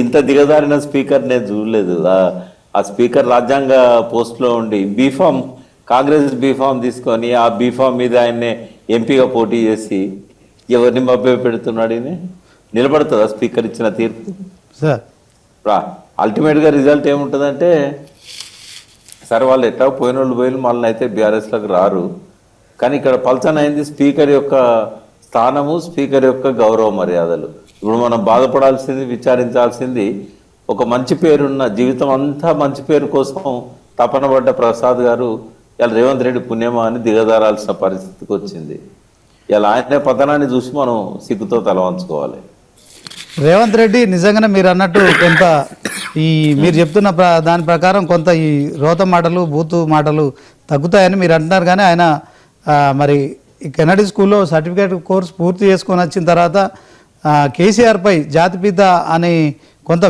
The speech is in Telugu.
ఇంత దిగజారిన స్పీకర్ నేను చూడలేదు. ఆ స్పీకర్ రాజ్యాంగ పోస్ట్లో ఉండి బీఫామ్, కాంగ్రెస్ బీఫామ్ తీసుకొని ఆ బీఫామ్ మీద ఆయన్నే ఎంపీగా పోటీ చేసి ఎవరిని మభ్య పెడుతున్నాడు. ఈయన నిలబడుతుందా స్పీకర్ ఇచ్చిన తీర్పు? సార్ అల్టిమేట్గా రిజల్ట్ ఏముంటుందంటే, సరే వాళ్ళు ఎట్లా పోయిన వాళ్ళు పోయిన మళ్ళీ అయితే బీఆర్ఎస్లోకి రారు. కానీ ఇక్కడ పల్చన అయింది స్పీకర్ యొక్క స్థానము, స్పీకర్ యొక్క గౌరవ మర్యాదలు. ఇప్పుడు మనం బాధపడాల్సింది, విచారించాల్సింది, ఒక మంచి పేరున్న, జీవితం అంతా మంచి పేరు కోసం తపన పడ్డ ప్రసాద్ గారు ఇలా రేవంత్ రెడ్డి పుణ్యమా అని దిగజారాల్సిన పరిస్థితికి వచ్చింది. ఇలా ఆయన పతనాన్ని చూసి మనం సిగ్గుతో తల వంచుకోవాలి. రేవంత్ రెడ్డి నిజంగానే మీరు అన్నట్టు కొంత ఈ మీరు చెప్తున్న దాని ప్రకారం కొంత ఈ రోత మాటలు, బూతు మాటలు తగ్గుతాయని మీరు అంటున్నారు. కానీ ఆయన మరి ఈ కెనడీ స్కూల్లో సర్టిఫికేట్ కోర్స్ పూర్తి చేసుకొని వచ్చిన తర్వాత కేసీఆర్పై జాతిపిత అని